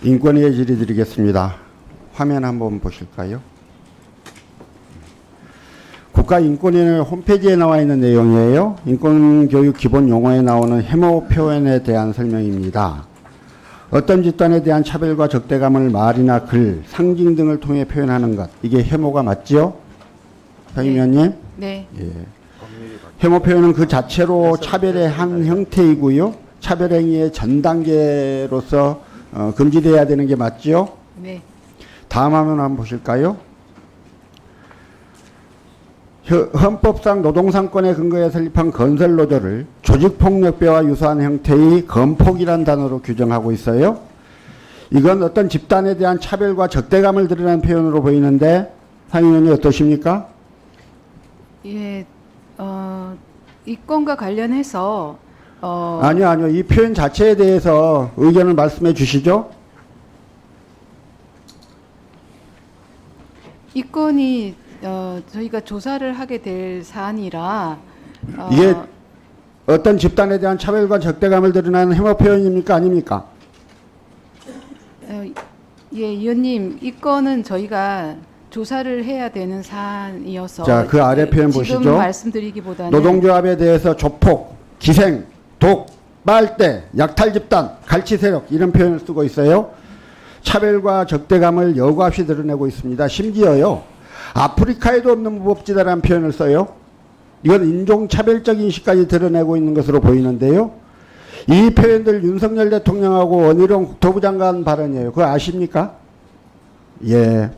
인권위에 질의드리겠습니다. 화면 한번 보실까요? 국가인권위원회 홈페이지에 나와 있는 내용이에요. 인권교육 기본 용어에 나오는 혐오 표현에 대한 설명입니다. 어떤 집단에 대한 차별과 적대감을 말이나 글, 상징 등을 통해 표현하는 것. 이게 혐오가 맞죠? 상임위원님? 네. 예. 혐오 표현은 그 자체로 차별의 한 형태이고요. 차별행위의 전 단계로서 금지돼야 되는 게 맞죠? 네. 다음 화면 한번 보실까요? 헌법상 노동상권에 근거해 설립한 건설노조를 조직폭력배와 유사한 형태의 건폭이란 단어로 규정하고 있어요. 이건 어떤 집단에 대한 차별과 적대감을 드러낸 표현으로 보이는데 상임위원님 어떠십니까? 예, 이 건과 관련해서 아니요. 이 표현 자체에 대해서 의견을 말씀해 주시죠. 이 건이 저희가 조사를 하게 될 사안이라 이게 어떤 집단에 대한 차별과 적대감을 드러내는 혐오 표현입니까? 아닙니까? 예, 의원님, 이 건은 저희가 조사를 해야 되는 사안이어서 자, 그 아래 표현 지금 보시죠. 말씀드리기보다는 노동조합에 대해서 조폭, 기생, 독, 빨대, 약탈 집단, 갈치 세력 이런 표현을 쓰고 있어요. 차별과 적대감을 여과 없이 드러내고 있습니다. 심지어요. 아프리카에도 없는 무법지대라는 표현을 써요. 이건 인종차별적 인식까지 드러내고 있는 것으로 보이는데요. 이 표현들 윤석열 대통령하고 원희룡 국토부 장관 발언이에요. 그거 아십니까? 예.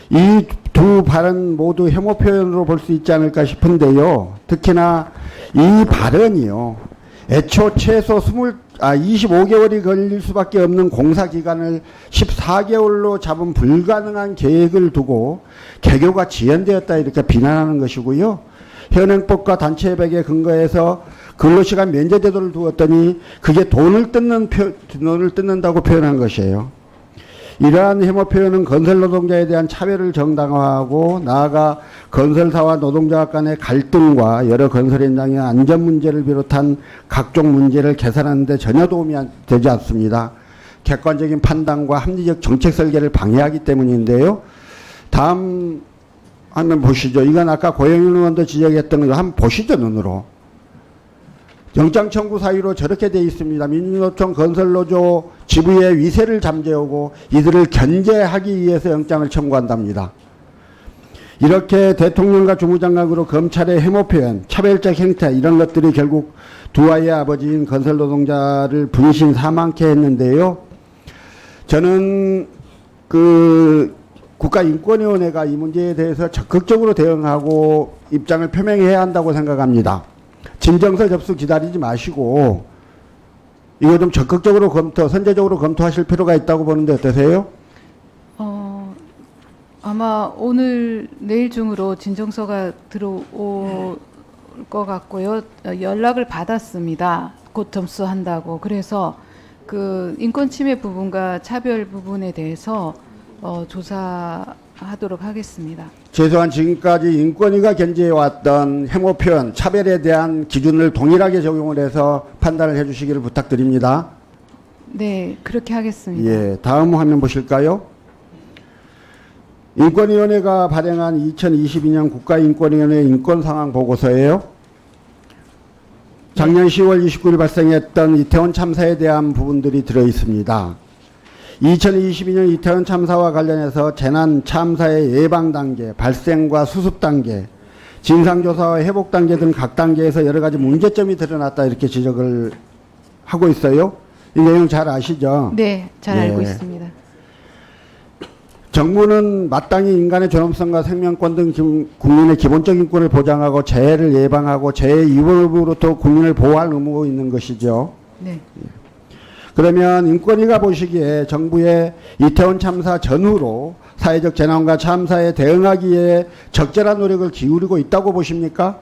이 두 발언 모두 혐오 표현으로 볼 수 있지 않을까 싶은데요. 특히나 이 발언이요. 애초 최소 25개월이 걸릴 수밖에 없는 공사 기간을 14개월로 잡은 불가능한 계획을 두고 개교가 지연되었다 이렇게 비난하는 것이고요. 현행법과 단체협약에 근거해서 근로시간 면제 제도를 두었더니 그게 돈을 뜯는다고 표현한 것이에요. 이러한 혐오 표현은 건설 노동자에 대한 차별을 정당화하고 나아가 건설사와 노동자 간의 갈등과 여러 건설 현장의 안전 문제를 비롯한 각종 문제를 개선하는 데 전혀 도움이 되지 않습니다. 객관적인 판단과 합리적 정책 설계를 방해하기 때문인데요. 다음 화면 보시죠. 이건 아까 고영일 의원도 지적했던 거 한번 보시죠, 눈으로. 영장 청구 사유로 저렇게 돼 있습니다. 민주노총 건설노조 지부의 위세를 잠재우고 이들을 견제하기 위해서 영장을 청구한답니다. 이렇게 대통령과 주무장관으로 검찰의 혐오 표현, 차별적 행태 이런 것들이 결국 두 아이의 아버지인 건설노동자를 분신 사망케 했는데요. 저는 국가인권위원회가 이 문제에 대해서 적극적으로 대응하고 입장을 표명해야 한다고 생각합니다. 진정서 접수 기다리지 마시고 이거 좀 적극적으로 선제적으로 검토하실 필요가 있다고 보는데 어떠세요? 아마 오늘 내일 중으로 진정서가 들어올 것 같고요. 연락을 받았습니다. 곧 접수한다고. 그래서 그 인권 침해 부분과 차별 부분에 대해서 조사하도록 하겠습니다. 최소한 지금까지 인권위가 견지해왔던 혐오 표현, 차별에 대한 기준을 동일하게 적용을 해서 판단을 해주시기를 부탁드립니다. 네, 그렇게 하겠습니다. 예, 다음 화면 보실까요? 인권위원회가 발행한 2022년 국가인권위원회 인권상황 보고서예요. 작년 10월 29일 발생했던 이태원 참사에 대한 부분들이 들어있습니다. 2022년 이태원 참사와 관련해서 재난 참사의 예방 단계, 발생과 수습 단계, 진상조사와 회복 단계 등 각 단계에서 여러 가지 문제점이 드러났다 이렇게 지적을 하고 있어요. 이 내용 잘 아시죠? 네, 잘 예. 알고 있습니다. 정부는 마땅히 인간의 존엄성과 생명권 등 국민의 기본적 인권을 보장하고 재해를 예방하고 재해 위험으로부터 국민을 보호할 의무가 있는 것이죠. 네. 그러면 인권위가 보시기에 정부의 이태원 참사 전후로 사회적 재난과 참사에 대응하기 위해 적절한 노력을 기울이고 있다고 보십니까?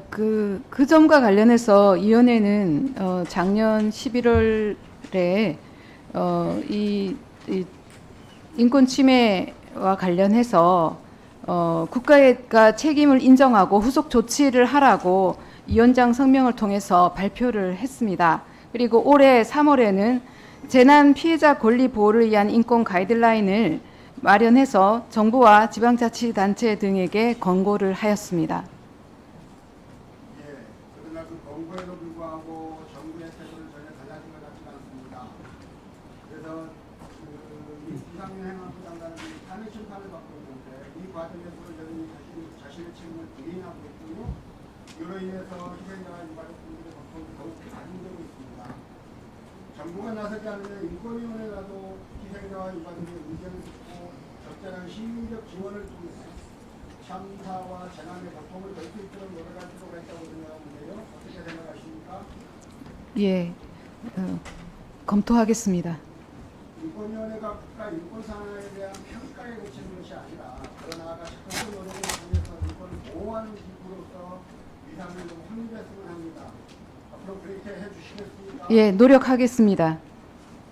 그 점과 관련해서 위원회는 작년 11월에 이 인권 침해와 관련해서 국가가 책임을 인정하고 후속 조치를 하라고 위원장 성명을 통해서 발표를 했습니다. 그리고 올해 3월에는 재난 피해자 권리 보호를 위한 인권 가이드라인을 마련해서 정부와 지방자치단체 등에게 권고를 하였습니다. 예, 그러나 그 권고에도 불구하고 정부의 태도는 전혀 달라진 것 같지가 않습니다. 그래서 이 이상민 행안부 장관은 탄핵 심판을 받고 있는데 이 과정에서도 여전히 자신의 책임을 부인하고 있고요. 이로 인해서 희생자와 유가족 분들의 고통이 더욱 가중되고 있습니다. 정부가 나서지 않으면 인권위원회라도 희생자와 유가족의 의견을 듣고 적절한 시민적 지원을 통해 참사와 재난의 고통을 덜 수 있도록 노력할 필요가 있다고 생각하는데요. 어떻게 생각하십니까? 예, 검토하겠습니다. 인권위원회가 국가 인권 상황에 대한 평가에 그치는 것이 아니라 그러나아가 적극적 노력을 통해서 인권을 보호하는 기구로서 위상을 좀 확립했으면 합니다. 앞으로 그렇게 해주시겠습니까? 예, 노력하겠습니다.